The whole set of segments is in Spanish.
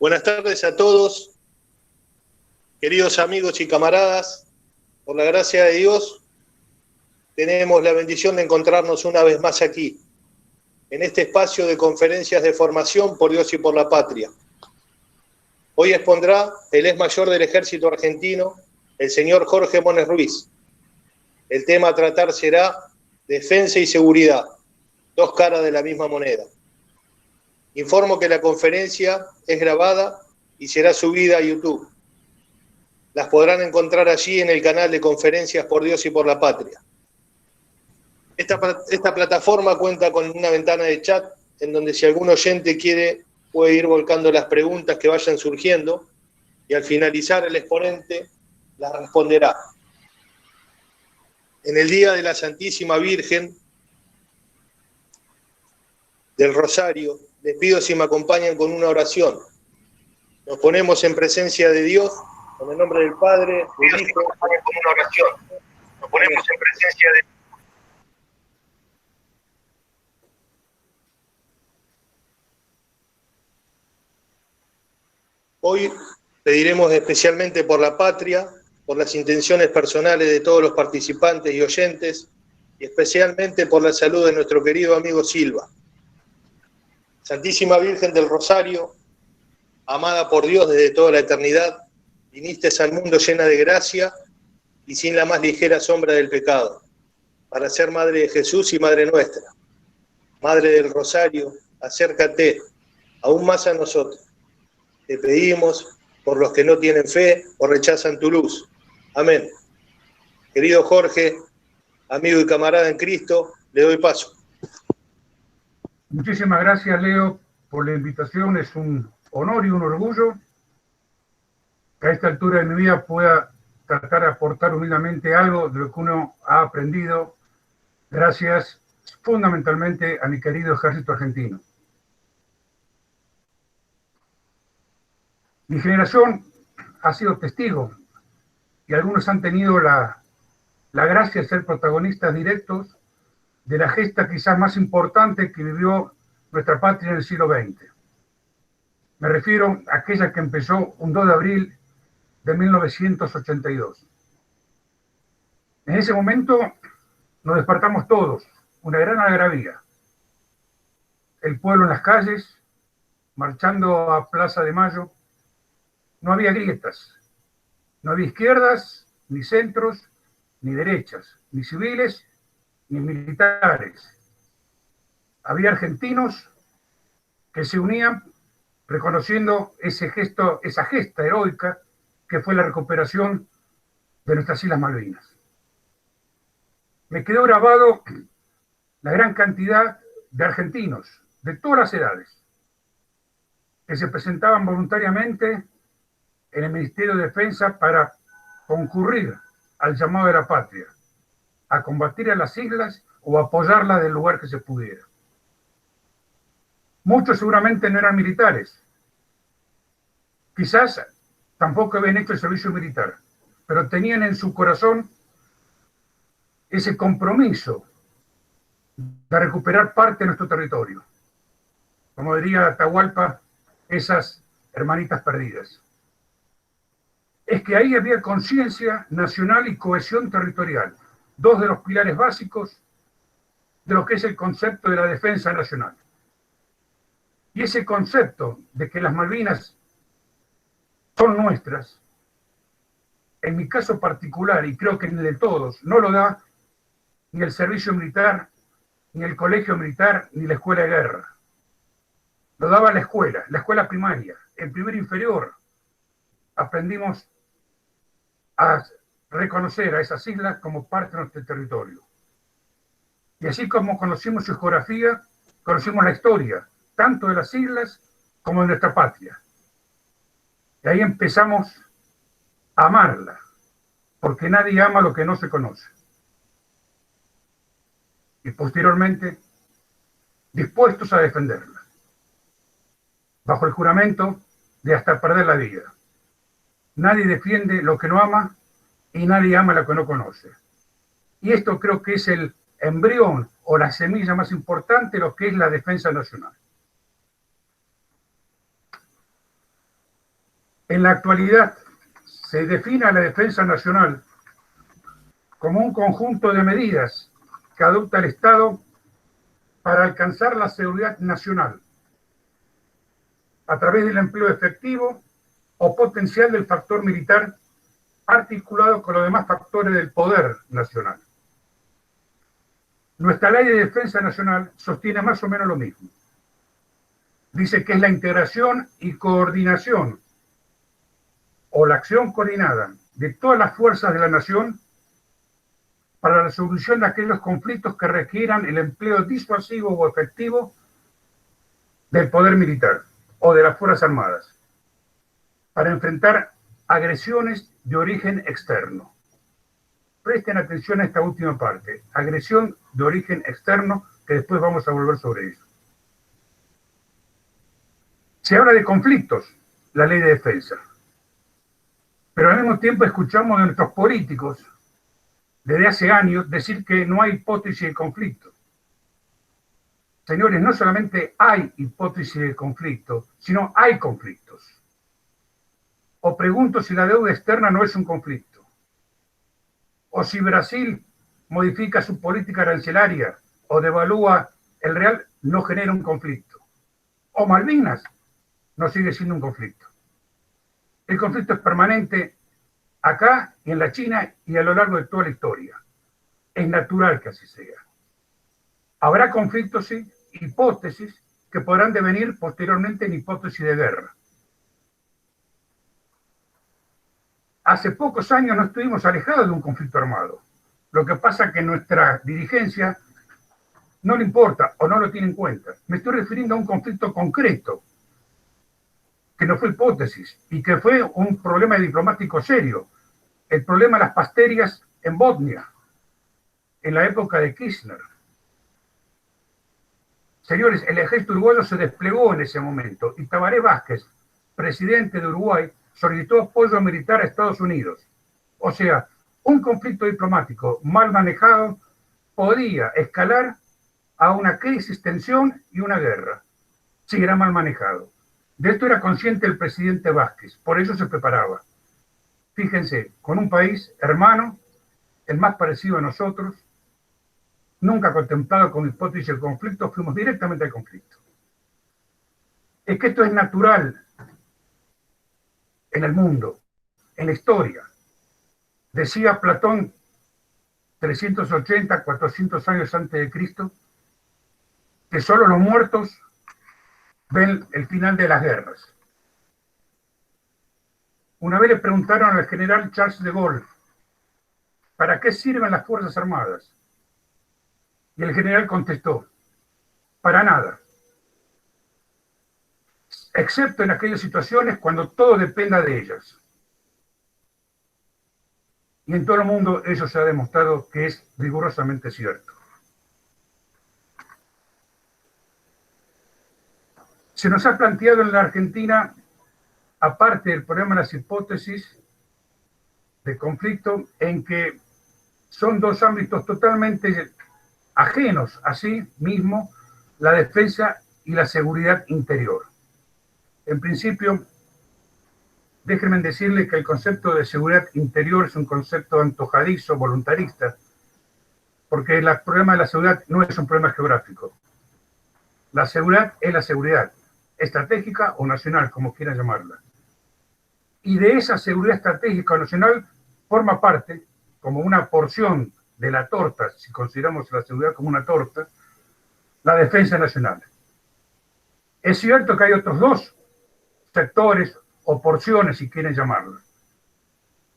Buenas tardes a todos, queridos amigos y camaradas. Por la gracia de Dios, tenemos la bendición de encontrarnos una vez más aquí, en este espacio de conferencias de formación por Dios y por la patria. Hoy expondrá el ex mayor del Ejército Argentino, el señor Jorge Mones Ruiz. El tema a tratar será defensa y seguridad, dos caras de la misma moneda. Informo que la conferencia es grabada y será subida a YouTube. Las podrán encontrar allí en el canal de Conferencias por Dios y por la Patria. Esta plataforma cuenta con una ventana de chat en donde si algún oyente quiere puede ir volcando las preguntas que vayan surgiendo y al finalizar el exponente las responderá. En el día de la Santísima Virgen del Rosario, les pido si me acompañan con una oración. Nos ponemos en presencia de Dios, en el nombre del Padre, del Hijo, con una oración. Nos ponemos en presencia de Dios. Hoy pediremos especialmente por la patria, por las intenciones personales de todos los participantes y oyentes, y especialmente por la salud de nuestro querido amigo Silva. Santísima Virgen del Rosario, amada por Dios desde toda la eternidad, viniste al mundo llena de gracia y sin la más ligera sombra del pecado, para ser Madre de Jesús y Madre nuestra. Madre del Rosario, acércate aún más a nosotros. Te pedimos por los que no tienen fe o rechazan tu luz. Amén. Querido Jorge, amigo y camarada en Cristo, le doy paso. Muchísimas gracias, Leo, por la invitación. Es un honor y un orgullo que a esta altura de mi vida pueda tratar de aportar humildemente algo de lo que uno ha aprendido gracias fundamentalmente a mi querido ejército argentino. Mi generación ha sido testigo y algunos han tenido la gracia de ser protagonistas directos de la gesta quizás más importante que vivió nuestra patria en el siglo XX. Me refiero a aquella que empezó un 2 de abril de 1982. En ese momento nos despertamos todos, una gran algarabía. El pueblo en las calles, marchando a Plaza de Mayo. No había grietas, no había izquierdas, ni centros, ni derechas, ni civiles, ni militares. Había argentinos que se unían reconociendo ese gesto, esa gesta heroica que fue la recuperación de nuestras Islas Malvinas. Me quedó grabado la gran cantidad de argentinos de todas las edades que se presentaban voluntariamente en el Ministerio de Defensa para concurrir al llamado de la patria, a combatir a las islas o apoyarlas del lugar que se pudiera. Muchos seguramente no eran militares, quizás tampoco habían hecho el servicio militar, pero tenían en su corazón ese compromiso de recuperar parte de nuestro territorio. Como diría Atahualpa, esas hermanitas perdidas. Es que ahí había conciencia nacional y cohesión territorial, dos de los pilares básicos de lo que es el concepto de la defensa nacional. Y ese concepto de que las Malvinas son nuestras, en mi caso particular, y creo que en el de todos, no lo da ni el servicio militar, ni el colegio militar, ni la escuela de guerra. Lo daba la escuela primaria, el primer inferior. Aprendimos a reconocer a esas islas como parte de nuestro territorio. Y así como conocimos su geografía, conocimos la historia, tanto de las islas como de nuestra patria. Y ahí empezamos a amarla, porque nadie ama lo que no se conoce. Y posteriormente, dispuestos a defenderla, bajo el juramento de hasta perder la vida. Nadie defiende lo que no ama y nadie ama lo que no conoce. Y esto creo que es el embrión o la semilla más importante de lo que es la defensa nacional. En la actualidad se define a la defensa nacional como un conjunto de medidas que adopta el Estado para alcanzar la seguridad nacional a través del empleo efectivo o potencial del factor militar articulado con los demás factores del poder nacional. Nuestra ley de defensa nacional sostiene más o menos lo mismo. Dice que es la integración y coordinación o la acción coordinada de todas las fuerzas de la nación para la resolución de aquellos conflictos que requieran el empleo disuasivo o efectivo del poder militar o de las Fuerzas Armadas para enfrentar agresiones de origen externo. Presten atención a esta última parte, agresión de origen externo, que después vamos a volver sobre eso. Se habla de conflictos, la ley de defensa, pero al mismo tiempo escuchamos de nuestros políticos desde hace años decir que no hay hipótesis de conflicto. Señores, no solamente hay hipótesis de conflicto, sino hay conflictos. O pregunto si la deuda externa no es un conflicto. O si Brasil modifica su política arancelaria o devalúa el real, no genera un conflicto. O Malvinas no sigue siendo un conflicto. El conflicto es permanente acá, en la China y a lo largo de toda la historia. Es natural que así sea. Habrá conflictos, sí, hipótesis que podrán devenir posteriormente en hipótesis de guerra. Hace pocos años no estuvimos alejados de un conflicto armado. Lo que pasa es que nuestra dirigencia no le importa o no lo tiene en cuenta. Me estoy refiriendo a un conflicto concreto, que no fue hipótesis y que fue un problema diplomático serio. El problema de las pasterias en Bosnia, en la época de Kirchner. Señores, el ejército uruguayo se desplegó en ese momento y Tabaré Vázquez, presidente de Uruguay, solicitó apoyo militar a Estados Unidos. O sea, un conflicto diplomático mal manejado podía escalar a una crisis, tensión y una guerra, si era mal manejado. De esto era consciente el presidente Vázquez, por eso se preparaba. Fíjense, con un país hermano, el más parecido a nosotros, nunca contemplado con hipótesis de conflicto, fuimos directamente al conflicto. Es que esto es natural en el mundo, en la historia. Decía Platón, 380, 400 años antes de Cristo, que solo los muertos ven el final de las guerras. Una vez le preguntaron al general Charles de Gaulle, ¿para qué sirven las Fuerzas Armadas? Y el general contestó, para nada. Excepto en aquellas situaciones cuando todo dependa de ellas. Y en todo el mundo eso se ha demostrado que es rigurosamente cierto. Se nos ha planteado en la Argentina, aparte del problema de las hipótesis de conflicto, en que son dos ámbitos totalmente ajenos a sí mismo, la defensa y la seguridad interior. En principio, déjenme decirles que el concepto de seguridad interior es un concepto antojadizo, voluntarista, porque el problema de la seguridad no es un problema geográfico. La seguridad es la seguridad, estratégica o nacional, como quieran llamarla. Y de esa seguridad estratégica o nacional forma parte, como una porción de la torta, si consideramos la seguridad como una torta, la defensa nacional. Es cierto que hay otros dos sectores o porciones, si quieren llamarlo.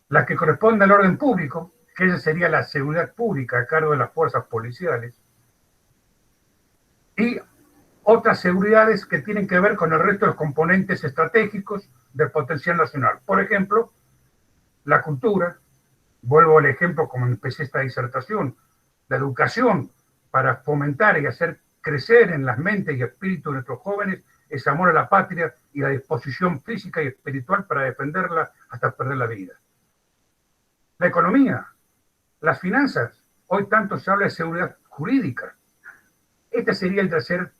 La que corresponde al orden público, que esa sería la seguridad pública a cargo de las fuerzas policiales, y otras seguridades que tienen que ver con el resto de los componentes estratégicos del potencial nacional. Por ejemplo, la cultura, vuelvo al ejemplo como empecé esta disertación, la educación para fomentar y hacer crecer en las mentes y espíritus de nuestros jóvenes ese amor a la patria y la disposición física y espiritual para defenderla hasta perder la vida. La economía, las finanzas, hoy tanto se habla de seguridad jurídica. Este sería el tercer,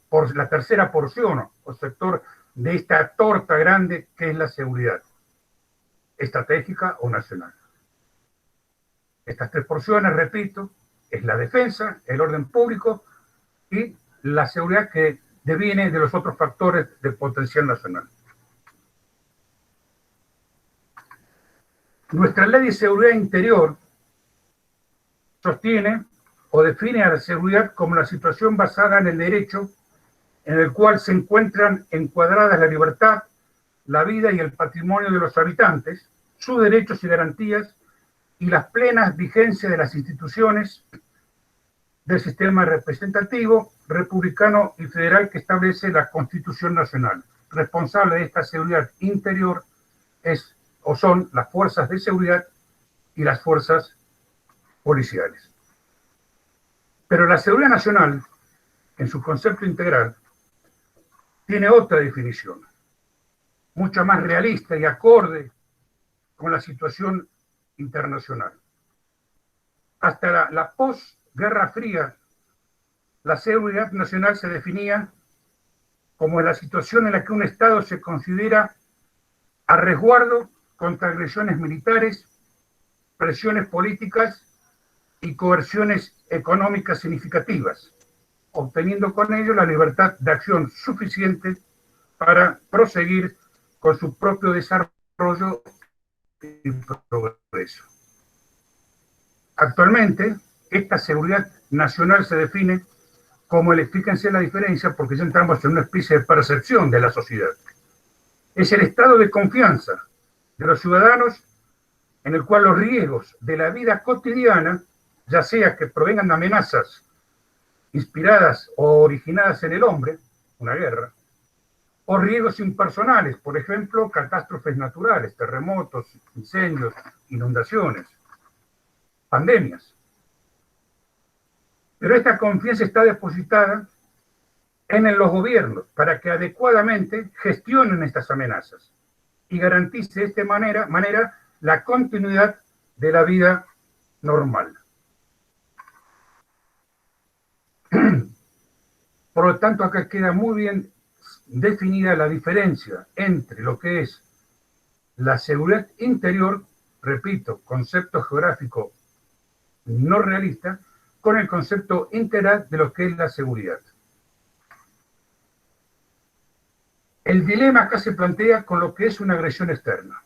por la tercera porción o sector de esta torta grande que es la seguridad, estratégica o nacional. Estas tres porciones, repito, es la defensa, el orden público y la seguridad que deviene de los otros factores del potencial nacional. Nuestra ley de seguridad interior sostiene o define a la seguridad como la situación basada en el derecho en el cual se encuentran encuadradas la libertad, la vida y el patrimonio de los habitantes, sus derechos y garantías y las plenas vigencias de las instituciones del sistema representativo, republicano y federal que establece la Constitución Nacional. Responsable de esta seguridad interior es o son las fuerzas de seguridad y las fuerzas policiales. Pero la seguridad nacional, en su concepto integral, tiene otra definición, mucho más realista y acorde con la situación internacional. Hasta la posguerra fría, la seguridad nacional se definía como la situación en la que un Estado se considera a resguardo contra agresiones militares, presiones políticas y coerciones económicas significativas, obteniendo con ello la libertad de acción suficiente para proseguir con su propio desarrollo y progreso. Actualmente, esta seguridad nacional se define como fíjense la diferencia, porque ya entramos en una especie de percepción de la sociedad. Es el estado de confianza de los ciudadanos en el cual los riesgos de la vida cotidiana, ya sea que provengan de amenazas inspiradas o originadas en el hombre, una guerra, o riesgos impersonales, por ejemplo, catástrofes naturales, terremotos, incendios, inundaciones, pandemias. Pero esta confianza está depositada en los gobiernos para que adecuadamente gestionen estas amenazas y garantice de esta manera la continuidad de la vida normal. Por lo tanto, acá queda muy bien definida la diferencia entre lo que es la seguridad interior, repito, concepto geográfico no realista, con el concepto integral de lo que es la seguridad. El dilema acá se plantea con lo que es una agresión externa.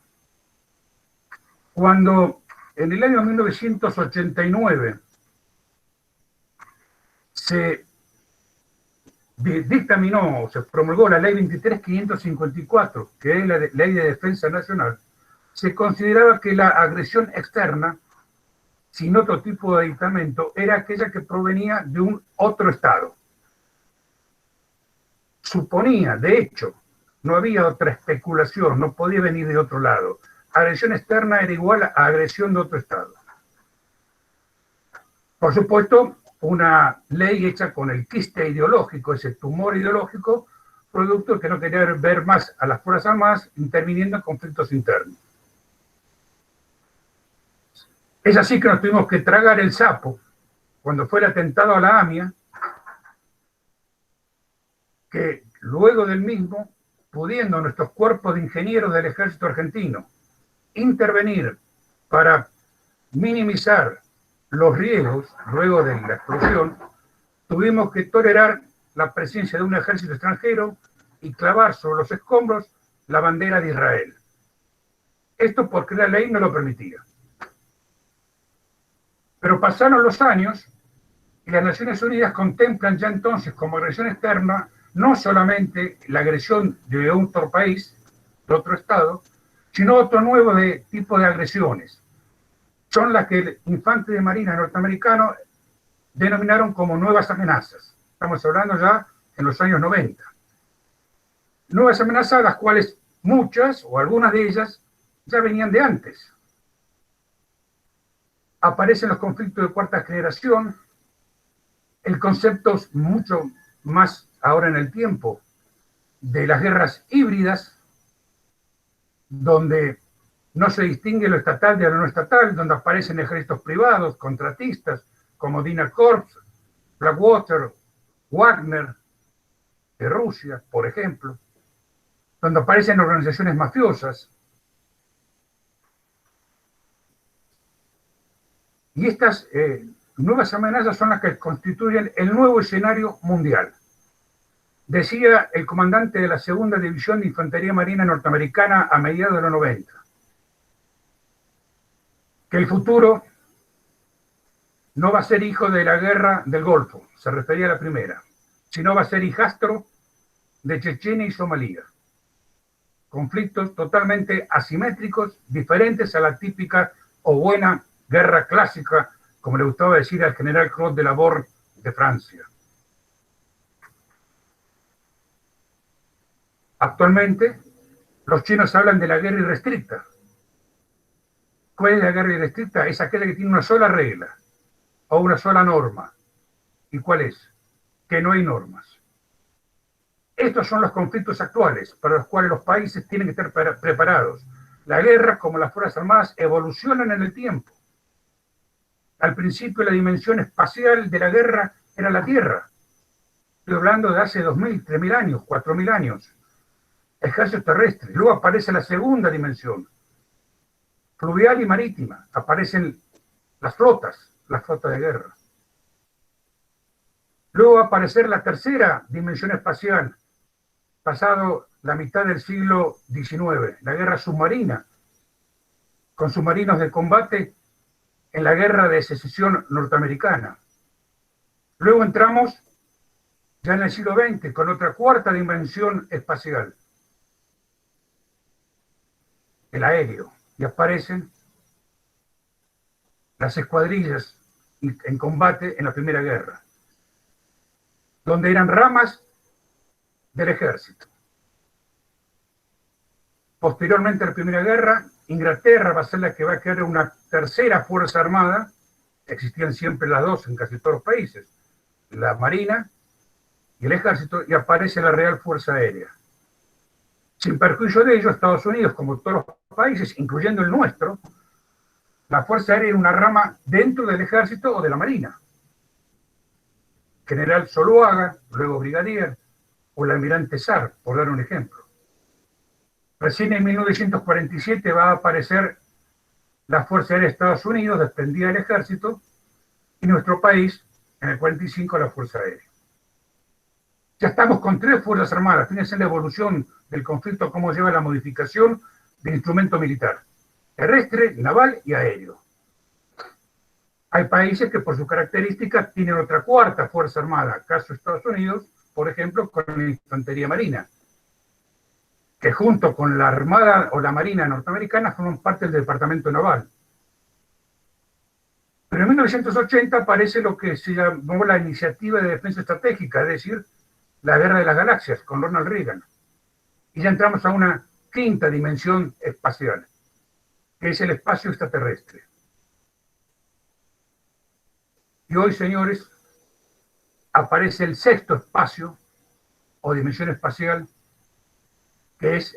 Cuando en el año 1989 se dictaminó, se promulgó la ley 23.554, que es la ley de defensa nacional, se consideraba que la agresión externa, sin otro tipo de aditamento, era aquella que provenía de un otro Estado. Suponía, de hecho, no había otra especulación, no podía venir de otro lado. Agresión externa era igual a agresión de otro Estado. Por supuesto, una ley hecha con el quiste ideológico, ese tumor ideológico, producto que no quería ver más a las Fuerzas Armadas interviniendo en conflictos internos. Es así que nos tuvimos que tragar el sapo cuando fue el atentado a la AMIA, que luego del mismo, pudiendo nuestros cuerpos de ingenieros del ejército argentino intervenir para minimizar los riesgos luego de la explosión, tuvimos que tolerar la presencia de un ejército extranjero y clavar sobre los escombros la bandera de Israel. Esto porque la ley no lo permitía. Pero pasaron los años y las Naciones Unidas contemplan ya entonces como agresión externa no solamente la agresión de otro país, de otro Estado, sino otro nuevo tipo de agresiones. Son las que el infante de marina norteamericano denominaron como nuevas amenazas. Estamos hablando ya en los años 90. Nuevas amenazas, las cuales muchas o algunas de ellas ya venían de antes. Aparecen los conflictos de cuarta generación, el concepto mucho más ahora en el tiempo de las guerras híbridas, donde no se distingue lo estatal de lo no estatal, donde aparecen ejércitos privados, contratistas, como Dina Corps, Blackwater, Wagner, de Rusia, por ejemplo. donde aparecen organizaciones mafiosas. Y estas nuevas amenazas son las que constituyen el nuevo escenario mundial. Decía el comandante de la Segunda División de Infantería Marina norteamericana a mediados de los 90, que el futuro no va a ser hijo de la guerra del Golfo, se refería a la primera, sino va a ser hijastro de Chechenia y Somalia. Conflictos totalmente asimétricos, diferentes a la típica o buena guerra clásica, como le gustaba decir al general Claude de Laborde de Francia. Actualmente, los chinos hablan de la guerra irrestricta. ¿Cuál es la guerra irrestricta? Es aquella que tiene una sola regla o una sola norma. ¿Y cuál es? Que no hay normas. Estos son los conflictos actuales para los cuales los países tienen que estar preparados. La guerra, como las Fuerzas Armadas, evolucionan en el tiempo. Al principio la dimensión espacial de la guerra era la Tierra. Estoy hablando de hace 2.000, 3.000 años, 4.000 años. Ejército terrestre. Luego aparece la segunda dimensión, fluvial y marítima. Aparecen las flotas de guerra. Luego va a aparecer la tercera dimensión espacial, pasado la mitad del siglo XIX, la guerra submarina, con submarinos de combate en la guerra de secesión norteamericana. Luego entramos ya en el siglo XX con otra cuarta dimensión espacial, el aéreo, y aparecen las escuadrillas en combate en la Primera Guerra, donde eran ramas del ejército. Posteriormente a la Primera Guerra, Inglaterra va a ser la que va a crear una tercera fuerza armada. Existían siempre las dos en casi todos los países, la Marina y el Ejército, y aparece la Real Fuerza Aérea. Sin perjuicio de ello, Estados Unidos, como todos los países, incluyendo el nuestro, la Fuerza Aérea era una rama dentro del Ejército o de la Marina. General Zuluaga, luego brigadier, o el almirante Sarr, por dar un ejemplo. Recién en 1947 va a aparecer la Fuerza Aérea de Estados Unidos, desprendida del Ejército, y nuestro país, en el 45, la Fuerza Aérea. Ya estamos con 3 Fuerzas Armadas. Fíjense la evolución del conflicto, cómo lleva la modificación del instrumento militar: terrestre, naval y aéreo. Hay países que por sus características tienen otra cuarta Fuerza Armada, caso Estados Unidos, por ejemplo, con la Infantería Marina, que junto con la Armada o la Marina norteamericana forman parte del Departamento Naval. Pero en 1980 aparece lo que se llamó la Iniciativa de Defensa Estratégica, es decir, la Guerra de las Galaxias, con Ronald Reagan. Y ya entramos a una quinta dimensión espacial, que es el espacio extraterrestre. Y hoy, señores, aparece el sexto espacio o dimensión espacial, que es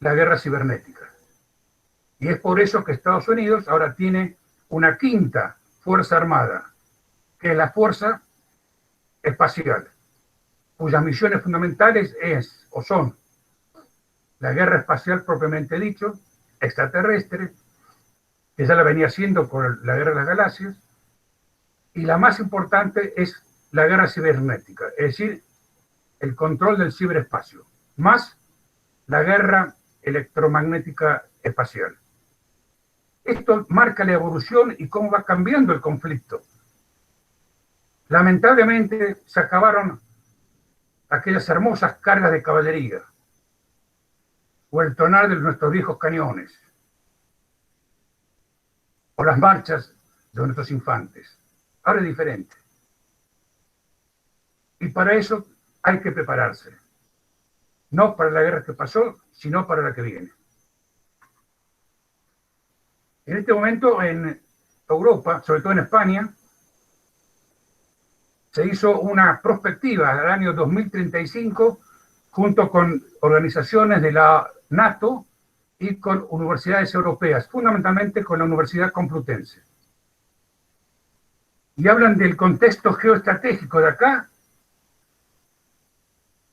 la guerra cibernética. Y es por eso que Estados Unidos ahora tiene una quinta fuerza armada, que es la Fuerza Espacial, cuyas misiones fundamentales son la guerra espacial propiamente dicho, extraterrestre, que ya la venía haciendo con la Guerra de las Galaxias, y la más importante es la guerra cibernética, es decir, el control del ciberespacio, más la guerra electromagnética espacial. Esto marca la evolución y cómo va cambiando el conflicto. Lamentablemente se acabaron aquellas hermosas cargas de caballería o el tronar de nuestros viejos cañones o las marchas de nuestros infantes. Ahora es diferente. Y para eso hay que prepararse. No para la guerra que pasó, sino para la que viene. En este momento en Europa, sobre todo en España, se hizo una prospectiva al año 2035 junto con organizaciones de la NATO y con universidades europeas, fundamentalmente con la Universidad Complutense. Y hablan del contexto geoestratégico de acá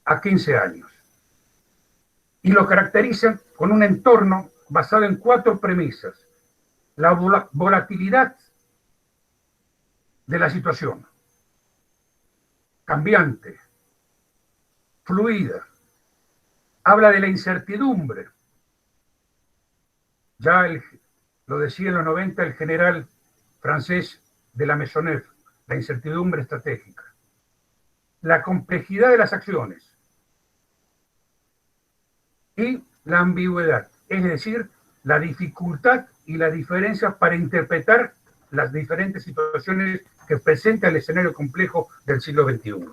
a 15 años. y lo caracterizan con un entorno basado en 4 premisas. La volatilidad de la situación, cambiante, fluida, habla de la incertidumbre. Ya lo decía en los 90 el general francés de la Maisonneuve, la incertidumbre estratégica. La complejidad de las acciones y la ambigüedad, es decir, la dificultad y la diferencia para interpretar las diferentes situaciones que presenta el escenario complejo del siglo XXI.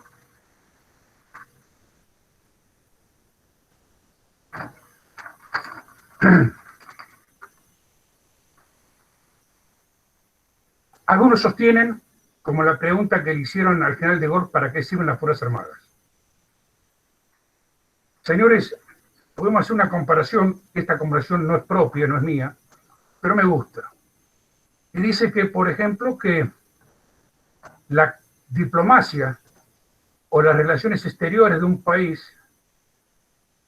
Algunos sostienen, como la pregunta que le hicieron al general de Gaulle, ¿para qué sirven las Fuerzas Armadas? Señores, podemos hacer una comparación, esta comparación no es propia, no es mía, pero me gusta. Y dice que, por ejemplo, que la diplomacia o las relaciones exteriores de un país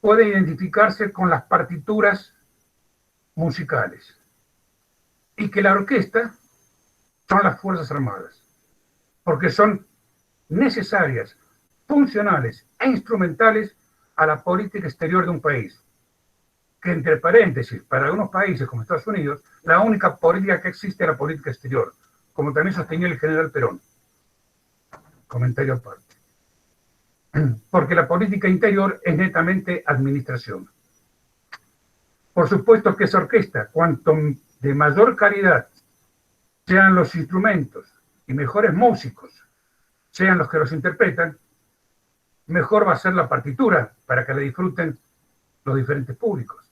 puede identificarse con las partituras musicales y que la orquesta son las Fuerzas Armadas, porque son necesarias, funcionales e instrumentales a la política exterior de un país. Que entre paréntesis, para algunos países como Estados Unidos, la única política que existe es la política exterior, como también sostenía el general Perón. Comentario aparte. Porque la política interior es netamente administración. Por supuesto que esa orquesta, cuanto de mayor calidad sean los instrumentos y mejores músicos sean los que los interpretan, mejor va a ser la partitura para que la disfruten los diferentes públicos.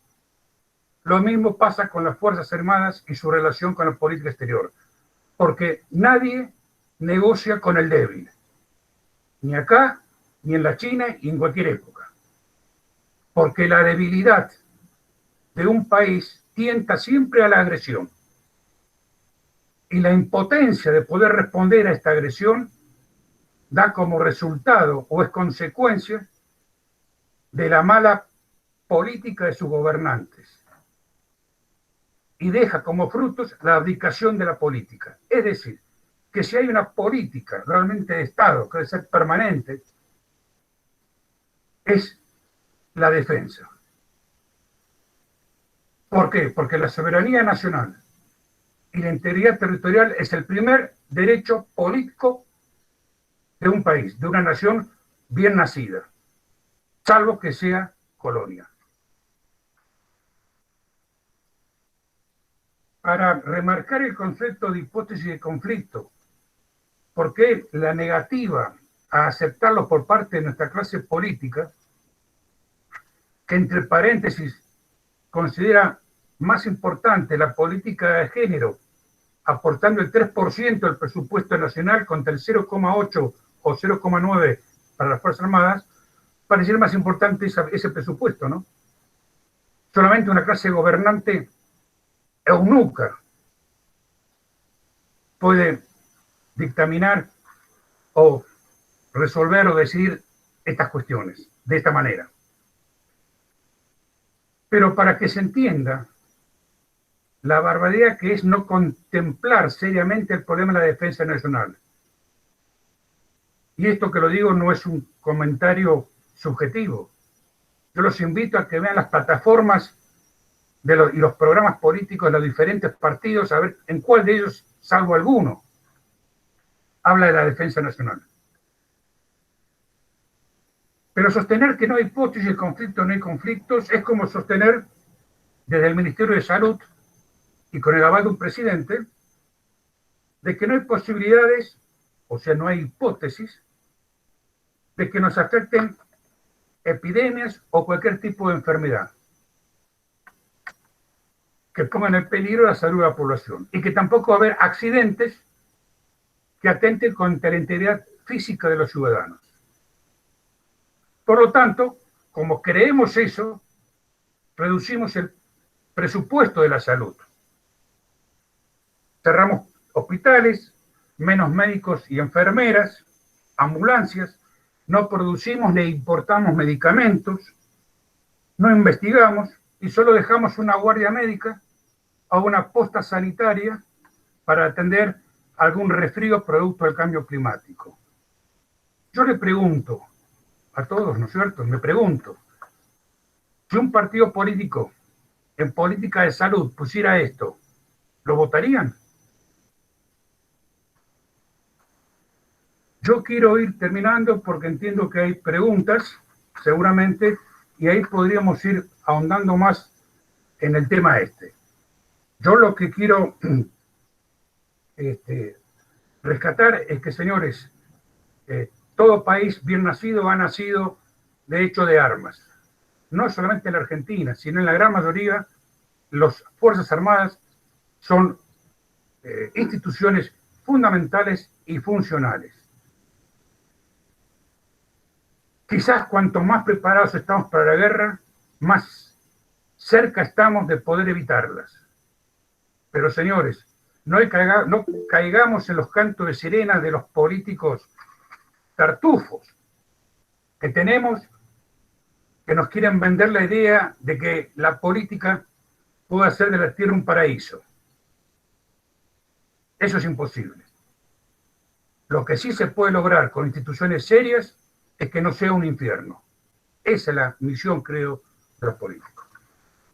Lo mismo pasa con las Fuerzas Armadas y su relación con la política exterior, porque nadie negocia con el débil, ni acá, ni en la China, ni en cualquier época. Porque la debilidad de un país tienta siempre a la agresión. Y la impotencia de poder responder a esta agresión da como resultado o es consecuencia de la mala política de sus gobernantes. Y deja como frutos la abdicación de la política. Es decir, que si hay una política realmente de Estado que debe ser permanente, es la defensa. ¿Por qué? Porque la soberanía nacional y la integridad territorial es el primer derecho político de un país, de una nación bien nacida, salvo que sea colonia. Para remarcar el concepto de hipótesis de conflicto, porque la negativa a aceptarlo por parte de nuestra clase política, que entre paréntesis considera más importante la política de género, aportando el 3% del presupuesto nacional contra el 0,8 o 0,9 para las Fuerzas Armadas, pareciera más importante ese presupuesto, ¿no? Solamente una clase gobernante eunuca puede dictaminar o resolver o decidir estas cuestiones de esta manera. Pero para que se entienda la barbaridad que es no contemplar seriamente el problema de la defensa nacional. Y esto que lo digo no es un comentario subjetivo. Yo los invito a que vean las plataformas y los programas políticos de los diferentes partidos, a ver en cuál de ellos, salvo alguno, habla de la defensa nacional. Pero sostener que no hay hipótesis de conflicto, no hay conflictos, es como sostener desde el Ministerio de Salud y con el aval de un presidente, de que no hay posibilidades, o sea, no hay hipótesis, de que nos afecten epidemias o cualquier tipo de enfermedad que pongan en peligro la salud de la población, y que tampoco va a haber accidentes que atenten contra la integridad física de los ciudadanos. Por lo tanto, como creemos eso, reducimos el presupuesto de la salud. Cerramos hospitales, menos médicos y enfermeras, ambulancias, no producimos ni importamos medicamentos, no investigamos y solo dejamos una guardia médica o una posta sanitaria para atender algún resfrío producto del cambio climático. Yo le pregunto a todos, ¿no es cierto? Me pregunto, si un partido político en política de salud pusiera esto, ¿lo votarían? Yo quiero ir terminando porque entiendo que hay preguntas, seguramente, y ahí podríamos ir ahondando más en el tema este. Yo lo que quiero rescatar es que, señores, todo país bien nacido ha nacido de hecho de armas. No solamente en la Argentina, sino en la gran mayoría, las Fuerzas Armadas son instituciones fundamentales y funcionales. Quizás cuanto más preparados estamos para la guerra, más cerca estamos de poder evitarlas. Pero señores, no caigamos en los cantos de sirena de los políticos tartufos que tenemos, que nos quieren vender la idea de que la política puede hacer de la tierra un paraíso. Eso es imposible. Lo que sí se puede lograr con instituciones serias es que no sea un infierno. Esa es la misión, creo, de los políticos.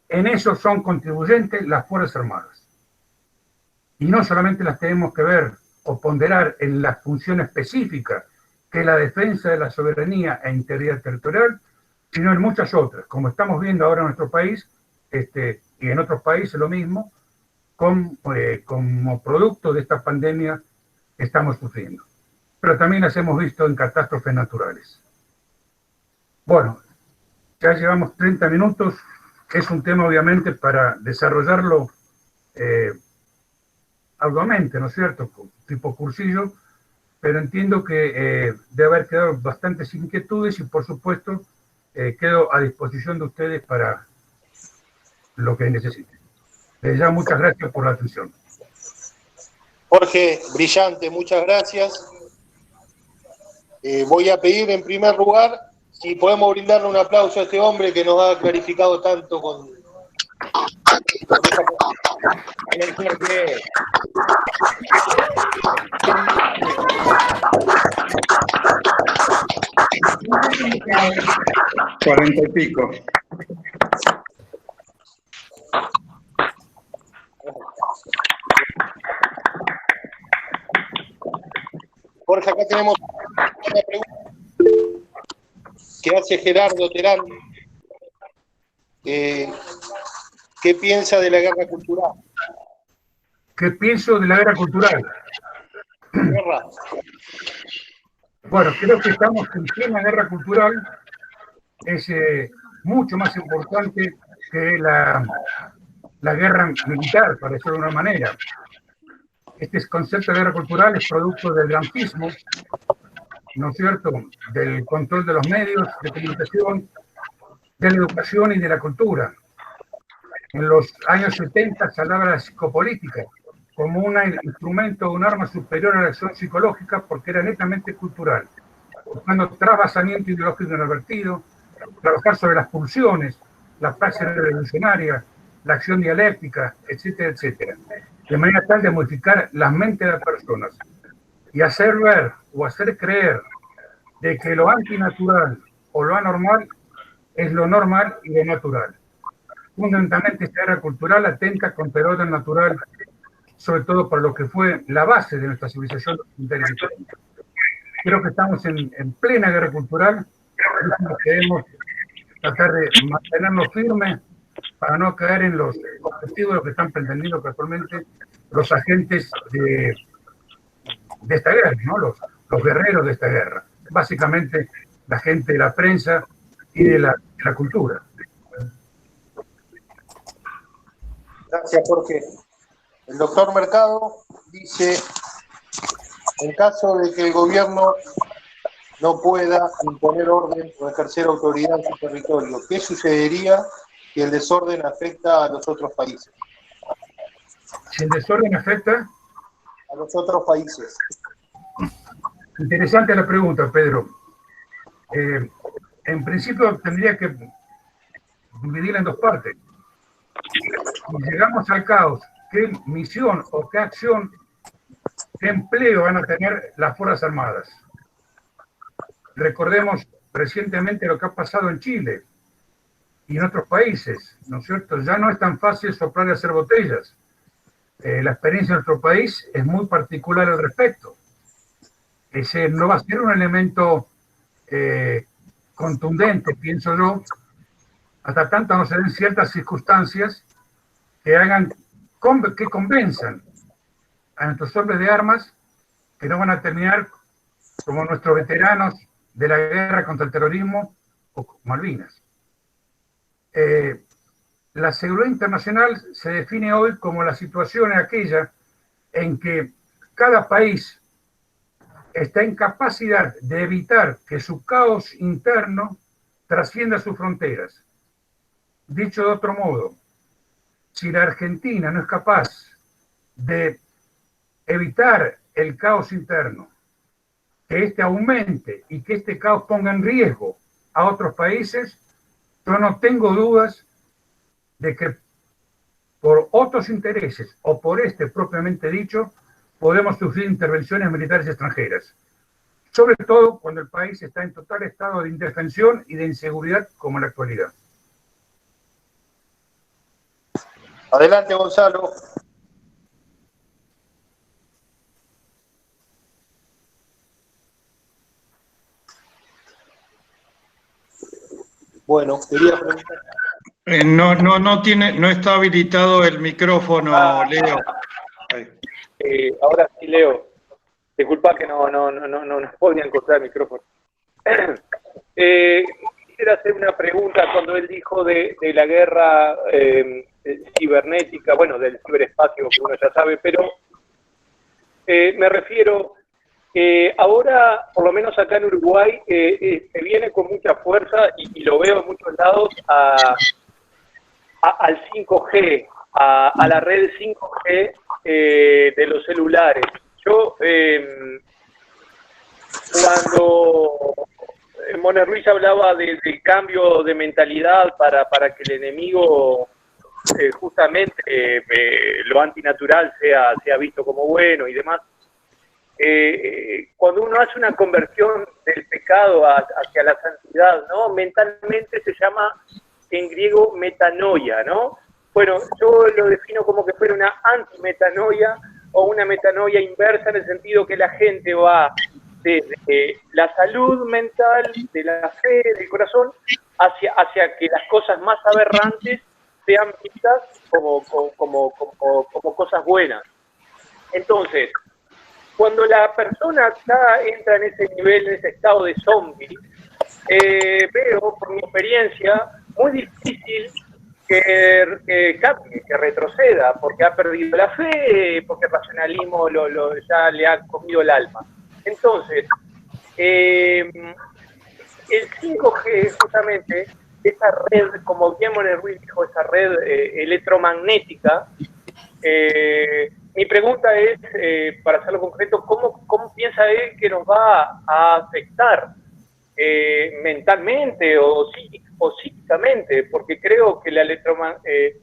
En eso son contribuyentes las Fuerzas Armadas. Y no solamente las tenemos que ver o ponderar en la función específica, que es la defensa de la soberanía e integridad territorial, sino en muchas otras, como estamos viendo ahora en nuestro país, y en otros países lo mismo, como producto de esta pandemia que estamos sufriendo. Pero también las hemos visto en catástrofes naturales. Bueno, ya llevamos 30 minutos, es un tema obviamente para desarrollarlo arduamente, ¿no es cierto?, tipo cursillo, pero entiendo que debe haber quedado bastantes inquietudes y por supuesto quedo a disposición de ustedes para lo que necesiten. Ya muchas gracias por la atención. Jorge, brillante, muchas gracias. Voy a pedir en primer lugar si podemos brindarle un aplauso a este hombre que nos ha clarificado tanto con esa... 40 y pico. Jorge, acá tenemos una pregunta que hace Gerardo Terán. ¿Qué piensa de la guerra cultural? ¿Qué pienso de la guerra cultural? Guerra. Bueno, creo que estamos en plena guerra cultural. Es mucho más importante que la guerra militar, para decirlo de una manera. Este concepto de guerra cultural es producto del granfismo, ¿no es cierto?, del control de los medios de comunicación, de la educación y de la cultura. En los años 70 se hablaba de la psicopolítica como un instrumento, un arma superior a la acción psicológica porque era netamente cultural, buscando trasvasamiento ideológico inadvertido, trabajar sobre las pulsiones, la praxis revolucionaria, la acción dialéctica, etcétera, etcétera, de manera tal de modificar la mente de las personas y hacer ver o hacer creer de que lo antinatural o lo anormal es lo normal y lo natural. Fundamentalmente esta guerra cultural atenta contra el orden natural, sobre todo para lo que fue la base de nuestra civilización occidental. Creo que estamos en plena guerra cultural y debemos tratar de mantenernos firmes para no caer en los objetivos de lo que están pretendiendo actualmente los agentes de esta guerra, ¿no? Los guerreros de esta guerra. Básicamente la gente de la prensa y de la cultura. Gracias, Jorge. El doctor Mercado dice, en caso de que el gobierno no pueda imponer orden o ejercer autoridad en su territorio, ¿qué sucedería si el desorden afecta a los otros países? Si el desorden afecta a los otros países. Interesante la pregunta, Pedro. En principio tendría que dividirla en dos partes. Si llegamos al caos, ¿qué misión o qué acción, qué empleo van a tener las Fuerzas Armadas? Recordemos recientemente lo que ha pasado en Chile y en otros países, ¿no es cierto? Ya no es tan fácil soplar y hacer botellas. La experiencia de nuestro país es muy particular al respecto. Ese no va a ser un elemento contundente, pienso yo, hasta tanto no se den ciertas circunstancias que hagan, que convenzan a nuestros hombres de armas que no van a terminar como nuestros veteranos de la guerra contra el terrorismo o Malvinas. La seguridad internacional se define hoy como la situación aquella en que cada país está en capacidad de evitar que su caos interno trascienda sus fronteras. Dicho de otro modo, si la Argentina no es capaz de evitar el caos interno, que este aumente y que este caos ponga en riesgo a otros países, yo no tengo dudas de que por otros intereses o por este propiamente dicho, podemos sufrir intervenciones militares extranjeras. Sobre todo cuando el país está en total estado de indefensión y de inseguridad como en la actualidad. Adelante, Gonzalo. Bueno, quería preguntar. No está habilitado el micrófono, Leo. Ahora sí, Leo. Disculpa que no podía encontrar el micrófono. Quisiera hacer una pregunta cuando él dijo de la guerra cibernética, bueno, del ciberespacio, que uno ya sabe, pero me refiero ahora, por lo menos acá en Uruguay, se viene con mucha fuerza y lo veo en muchos lados al 5G, a la red 5G de los celulares. Yo, cuando Mona Ruiz hablaba del cambio de mentalidad para que el enemigo, justamente, lo antinatural sea visto como bueno y demás, cuando uno hace una conversión del pecado hacia la santidad, ¿no? Mentalmente se llama en griego metanoia, ¿no? Bueno, yo lo defino como que fuera una antimetanoia o una metanoia inversa, en el sentido que la gente va desde la salud mental, de la fe, del corazón, hacia que las cosas más aberrantes sean vistas como cosas buenas. Entonces, cuando la persona entra en ese nivel, en ese estado de zombie, veo, por mi experiencia, muy difícil que cambie, que retroceda, porque ha perdido la fe, porque el racionalismo ya le ha comido el alma. Entonces, el 5G, justamente, esa red, como bien Mona Ruiz dijo, esa red electromagnética, mi pregunta es, para hacerlo concreto, ¿cómo piensa él que nos va a afectar mentalmente o psíquicamente? Porque creo que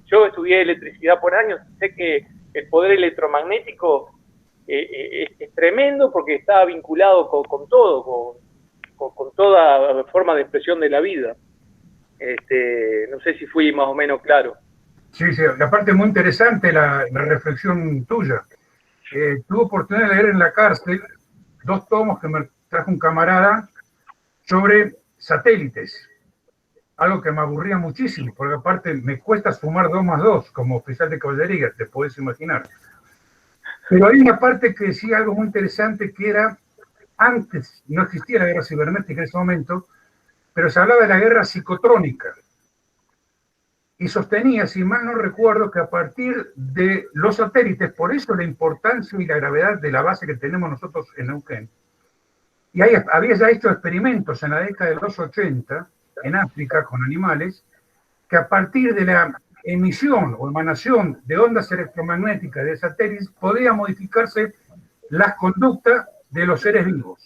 yo estudié electricidad por años, sé que el poder electromagnético es tremendo porque está vinculado con todo, con toda forma de expresión de la vida. No sé si fui más o menos claro. Sí, la parte muy interesante, la reflexión tuya. Tuve oportunidad de leer en la cárcel 2 tomos que me trajo un camarada sobre satélites, algo que me aburría muchísimo, porque aparte me cuesta sumar 2 más 2 como oficial de caballería, te puedes imaginar. Pero hay una parte que decía algo muy interesante, que era, antes no existía la guerra cibernética en ese momento, pero se hablaba de la guerra psicotrónica. Y sostenía, si mal no recuerdo, que a partir de los satélites, por eso la importancia y la gravedad de la base que tenemos nosotros en Neuquén, y había ya hecho experimentos en la década de los 80 en África con animales, que a partir de la emisión o emanación de ondas electromagnéticas de satélites podía modificarse las conductas de los seres vivos.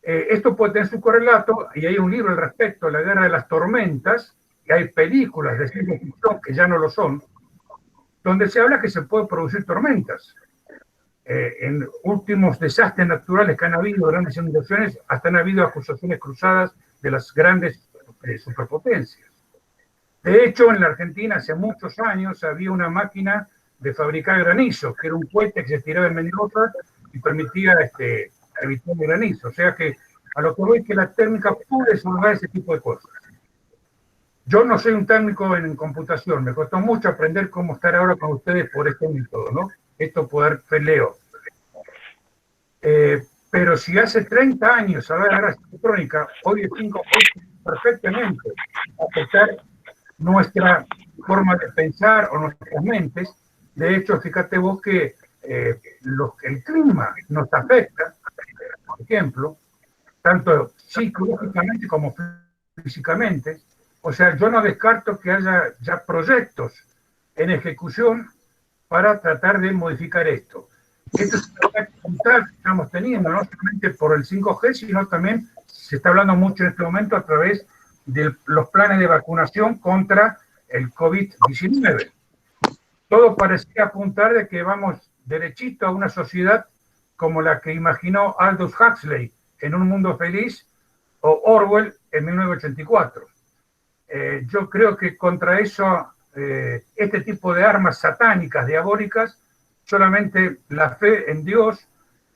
Esto puede tener su correlato, y hay un libro al respecto, La Guerra de las Tormentas, y hay películas de ciencia ficción que ya no lo son, donde se habla que se pueden producir tormentas. En últimos desastres naturales que han habido, grandes inundaciones, hasta han habido acusaciones cruzadas de las grandes superpotencias. De hecho, en la Argentina hace muchos años había una máquina de fabricar granizo, que era un cohete que se tiraba en Mendoza y permitía evitar el granizo. O sea que a lo que voy es que la técnica puede salvar ese tipo de cosas. Yo no soy un técnico en computación, me costó mucho aprender cómo estar ahora con ustedes por este método, ¿no? Esto poder peleo. Pero si hace 30 años hablaba de gracia electrónica, hoy el 5 puede perfectamente afectar nuestra forma de pensar o nuestras mentes. De hecho, fíjate vos que el clima nos afecta, por ejemplo, tanto psicológicamente como físicamente. O sea, yo no descarto que haya ya proyectos en ejecución para tratar de modificar esto. Esto es una dificultad que estamos teniendo, no solamente por el 5G, sino también se está hablando mucho en este momento a través de los planes de vacunación contra el COVID-19. Todo parecía apuntar de que vamos derechito a una sociedad como la que imaginó Aldous Huxley en Un Mundo Feliz o Orwell en 1984. Yo creo que contra eso, este tipo de armas satánicas, diabólicas, solamente la fe en Dios,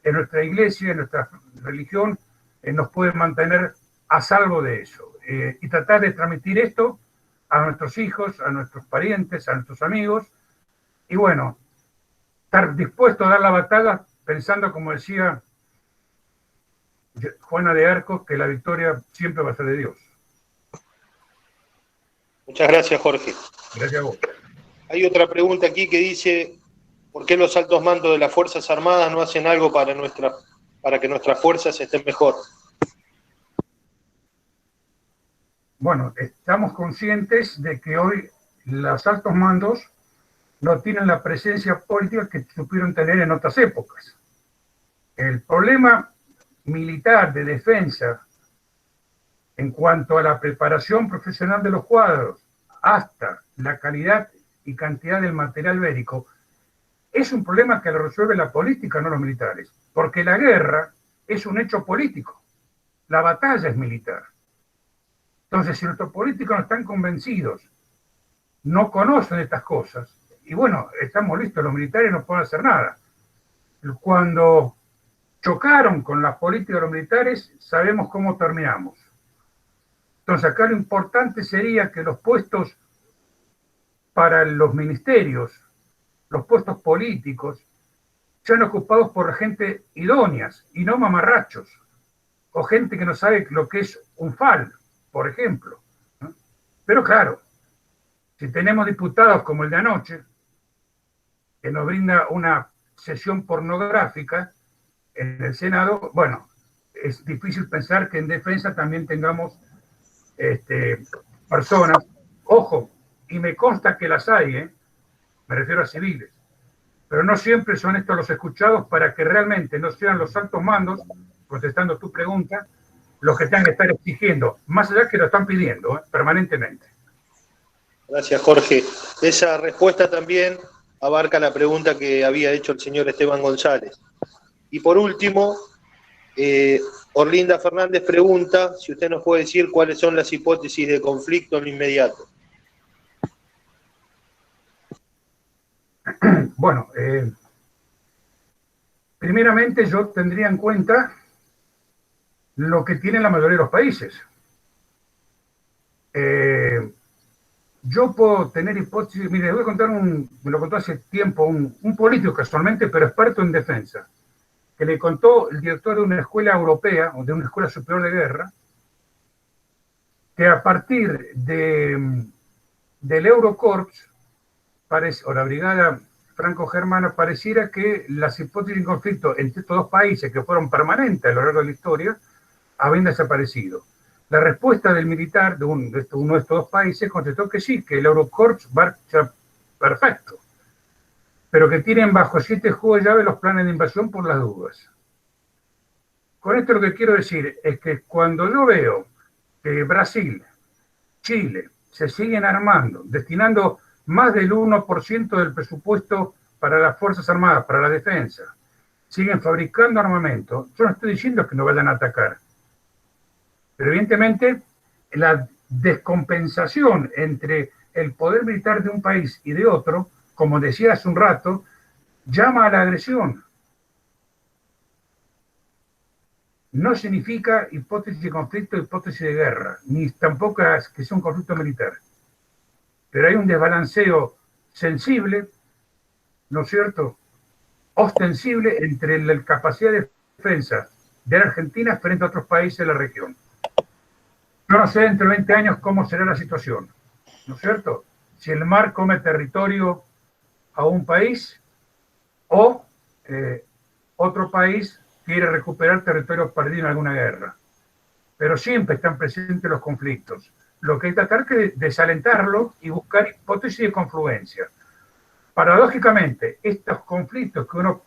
en nuestra iglesia, en nuestra religión, nos puede mantener a salvo de eso. Y tratar de transmitir esto a nuestros hijos, a nuestros parientes, a nuestros amigos, y bueno, estar dispuesto a dar la batalla pensando, como decía Juana de Arcos, que la victoria siempre va a ser de Dios. Muchas gracias, Jorge. Gracias a vos. Hay otra pregunta aquí que dice, ¿por qué los altos mandos de las Fuerzas Armadas no hacen algo para que nuestras fuerzas estén mejor? Bueno, estamos conscientes de que hoy los altos mandos no tienen la presencia política que supieron tener en otras épocas. El problema militar de defensa en cuanto a la preparación profesional de los cuadros hasta la calidad y cantidad del material bélico es un problema que lo resuelve la política, no los militares, porque la guerra es un hecho político, la batalla es militar. Entonces, si nuestros políticos no están convencidos, no conocen estas cosas, y bueno, estamos listos, los militares no pueden hacer nada. Cuando chocaron con las políticas de los militares, sabemos cómo terminamos. Entonces, acá lo importante sería que los puestos para los ministerios, los puestos políticos, sean ocupados por gente idóneas y no mamarrachos, o gente que no sabe lo que es un FAL, por ejemplo, ¿no? Pero claro, si tenemos diputados como el de anoche, que nos brinda una sesión pornográfica en el Senado, bueno, es difícil pensar que en defensa también tengamos personas, ojo, y me consta que las hay, me refiero a civiles, pero no siempre son estos los escuchados para que realmente no sean los altos mandos, contestando tu pregunta, los que tengan que estar exigiendo, más allá que lo están pidiendo permanentemente. Gracias, Jorge. Esa respuesta también abarca la pregunta que había hecho el señor Esteban González. Y por último, Orlinda Fernández pregunta si usted nos puede decir cuáles son las hipótesis de conflicto en lo inmediato. Bueno, primeramente yo tendría en cuenta lo que tienen la mayoría de los países. Yo puedo tener hipótesis, mire, voy a contar me lo contó hace tiempo un político casualmente, pero experto en defensa, que le contó el director de una escuela europea, o de una escuela superior de guerra, que a partir del Eurocorps, o la brigada franco-germana, pareciera que las hipótesis de conflicto entre estos dos países, que fueron permanentes a lo largo de la historia, habían desaparecido. La respuesta del militar de uno de estos dos países contestó que sí, que el Eurocorps va perfecto, pero que tienen bajo 7 juegos de llave los planes de invasión por las dudas. Con esto lo que quiero decir es que cuando yo veo que Brasil, Chile, se siguen armando, destinando más del 1% del presupuesto para las Fuerzas Armadas, para la defensa, siguen fabricando armamento. Yo no estoy diciendo que no vayan a atacar, pero evidentemente la descompensación entre el poder militar de un país y de otro, como decía hace un rato, llama a la agresión. No significa hipótesis de conflicto, hipótesis de guerra, ni tampoco que sea un conflicto militar. Pero hay un desbalanceo sensible, ¿no es cierto?, ostensible entre la capacidad de defensa de la Argentina frente a otros países de la región. Yo no sé dentro de 20 años cómo será la situación, ¿no es cierto? Si el mar come territorio a un país o otro país quiere recuperar territorio perdido en alguna guerra. Pero siempre están presentes los conflictos. Lo que hay que tratar es desalentarlo y buscar hipótesis de confluencia. Paradójicamente, estos conflictos que uno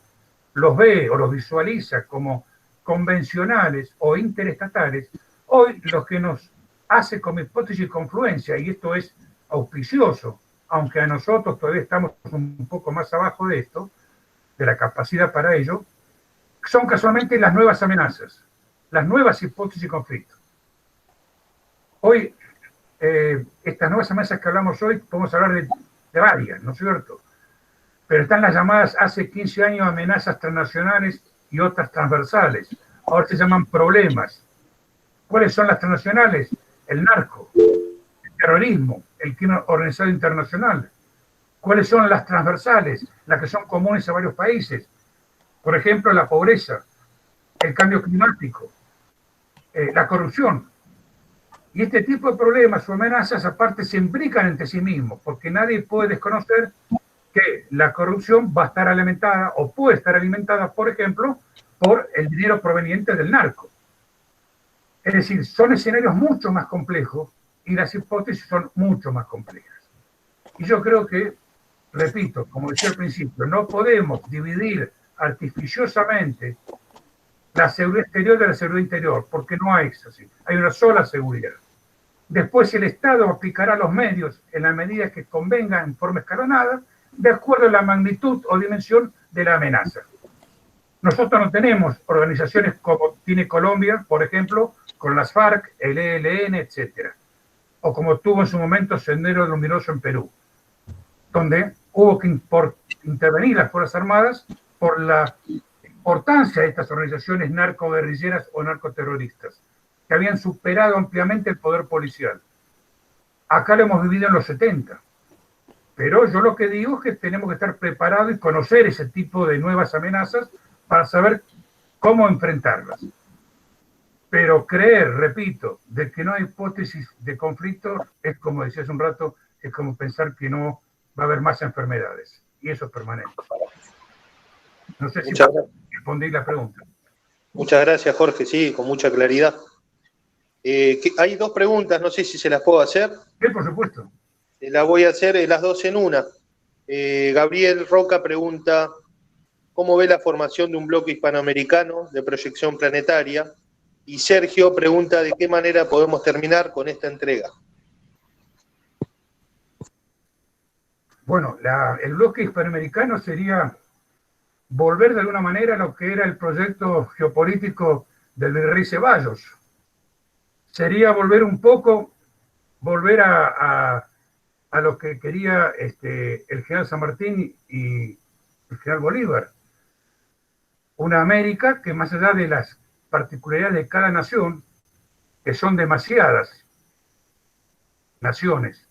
los ve o los visualiza como convencionales o interestatales, hoy lo que nos hace como hipótesis de confluencia, y esto es auspicioso, aunque a nosotros todavía estamos un poco más abajo de esto, de la capacidad para ello, son casualmente las nuevas amenazas, las nuevas hipótesis de conflicto. Hoy, estas nuevas amenazas que hablamos hoy, podemos hablar de varias, ¿no es cierto? Pero están las llamadas hace 15 años amenazas transnacionales y otras transversales. Ahora se llaman problemas. ¿Cuáles son las transnacionales? El narco, el terrorismo, el crimen organizado internacional. ¿Cuáles son las transversales? Las que son comunes a varios países. Por ejemplo, la pobreza, el cambio climático, la corrupción. Y este tipo de problemas o amenazas aparte se imbrican entre sí mismos, porque nadie puede desconocer que la corrupción va a estar alimentada o puede estar alimentada, por ejemplo, por el dinero proveniente del narco. Es decir, son escenarios mucho más complejos y las hipótesis son mucho más complejas. Y yo creo que, repito, como decía al principio, no podemos dividir artificiosamente la seguridad exterior de la seguridad interior, porque no hay eso así. Hay una sola seguridad. Después el Estado aplicará los medios en la medida que convenga en forma escalonada, de acuerdo a la magnitud o dimensión de la amenaza. Nosotros no tenemos organizaciones como tiene Colombia, por ejemplo, con las FARC, el ELN, etcétera, o como tuvo en su momento Sendero Luminoso en Perú, donde hubo que intervenir las Fuerzas Armadas por la importancia de estas organizaciones narcoguerrilleras o narcoterroristas, que habían superado ampliamente el poder policial. Acá lo hemos vivido en los 70. Pero yo lo que digo es que tenemos que estar preparados y conocer ese tipo de nuevas amenazas para saber cómo enfrentarlas. Pero creer, repito, de que no hay hipótesis de conflicto es, como decía hace un rato, es como pensar que no va a haber más enfermedades. Y eso es permanente. No sé si respondí la pregunta. Muchas gracias, Jorge. Sí, con mucha claridad. Hay dos preguntas, no sé si se las puedo hacer. Sí, por supuesto. Las voy a hacer las dos en una. Gabriel Roca pregunta, ¿cómo ve la formación de un bloque hispanoamericano de proyección planetaria? Y Sergio pregunta, ¿de qué manera podemos terminar con esta entrega? Bueno, el bloque hispanoamericano sería volver de alguna manera a lo que era el proyecto geopolítico del virrey Ceballos. Sería volver un poco, volver a lo que quería el general San Martín y el general Bolívar. Una América que, más allá de las particularidades de cada nación, que son demasiadas naciones,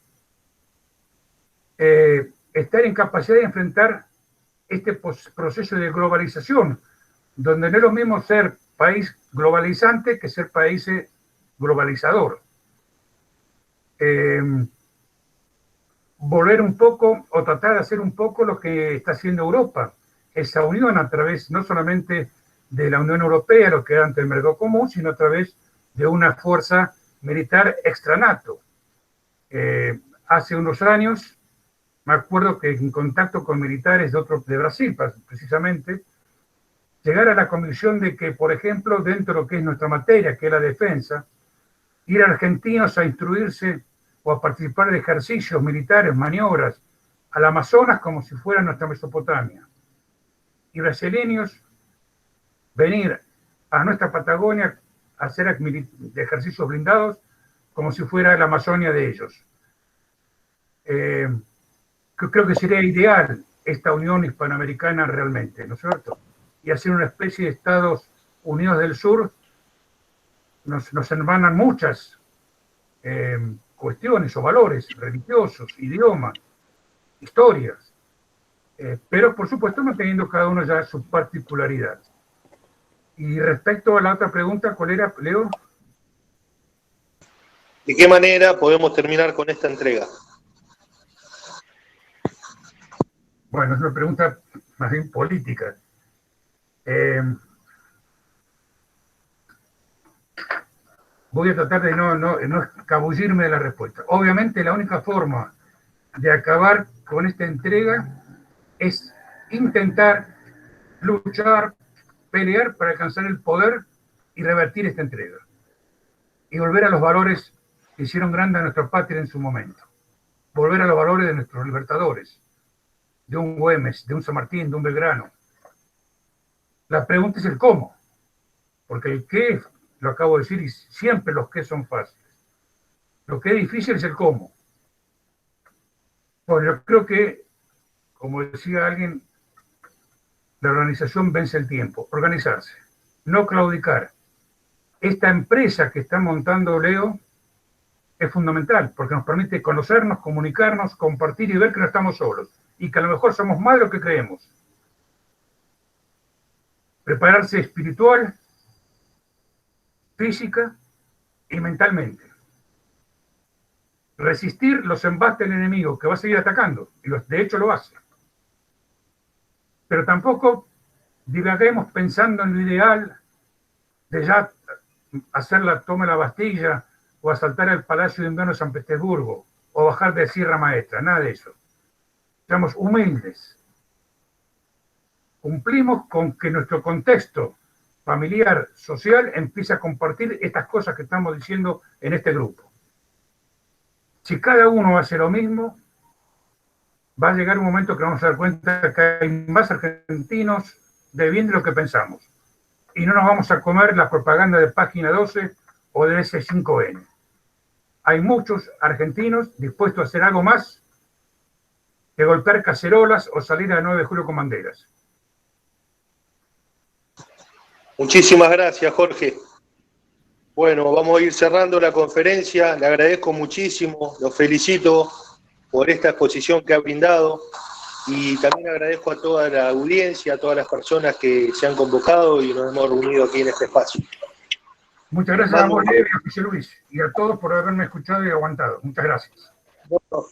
estar en capacidad de enfrentar este proceso de globalización, donde no es lo mismo ser país globalizante que ser país globalizador. Volver un poco o tratar de hacer un poco lo que está haciendo Europa, esa unión a través no solamente de la Unión Europea, lo que era antes el mercado común, sino a través de una fuerza militar extranato. Hace unos años, me acuerdo que en contacto con militares de Brasil, precisamente, llegar a la convicción de que, por ejemplo, dentro de lo que es nuestra materia, que es la defensa, ir a argentinos a instruirse o a participar de ejercicios militares, maniobras, al Amazonas como si fuera nuestra Mesopotamia. Y brasileños venir a nuestra Patagonia a hacer ejercicios blindados como si fuera la Amazonia de ellos. Creo que sería ideal esta unión hispanoamericana realmente, ¿no es cierto? Y hacer una especie de Estados Unidos del Sur. Nos hermanan muchas cuestiones o valores religiosos, idiomas, historias, pero por supuesto manteniendo cada uno ya su particularidad. Y respecto a la otra pregunta, ¿cuál era, Leo? ¿De qué manera podemos terminar con esta entrega? Bueno, es una pregunta más bien política. Voy a tratar de no escabullirme de la respuesta. Obviamente la única forma de acabar con esta entrega es intentar luchar, pelear para alcanzar el poder y revertir esta entrega. Y volver a los valores que hicieron grande a nuestra patria en su momento. Volver a los valores de nuestros libertadores, de un Güemes, de un San Martín, de un Belgrano. La pregunta es el cómo, porque el qué, lo acabo de decir, y siempre los qué son fáciles. Lo que es difícil es el cómo. Bueno, yo creo que, como decía alguien, la organización vence el tiempo. Organizarse, no claudicar. Esta empresa que está montando Leo es fundamental, porque nos permite conocernos, comunicarnos, compartir y ver que no estamos solos, y que a lo mejor somos más de lo que creemos. Prepararse espiritual, física y mentalmente. Resistir los embates del enemigo, que va a seguir atacando, y de hecho lo hace. Pero tampoco divaguemos pensando en lo ideal de ya hacer la toma de la Bastilla o asaltar el Palacio de Invierno de San Petersburgo o bajar de Sierra Maestra, nada de eso. Seamos humildes. Cumplimos con que nuestro contexto familiar, social, empiece a compartir estas cosas que estamos diciendo en este grupo. Si cada uno hace lo mismo, va a llegar un momento que vamos a dar cuenta que hay más argentinos de bien de lo que pensamos. Y no nos vamos a comer la propaganda de Página 12 o de S5N. Hay muchos argentinos dispuestos a hacer algo más que golpear cacerolas o salir a 9 de julio con banderas. Muchísimas gracias, Jorge. Bueno, vamos a ir cerrando la conferencia. Le agradezco muchísimo, lo felicito por esta exposición que ha brindado y también agradezco a toda la audiencia, a todas las personas que se han convocado y nos hemos reunido aquí en este espacio. Muchas gracias a vos, Leo, y a José Luis, y a todos por haberme escuchado y aguantado. Muchas gracias. Bueno,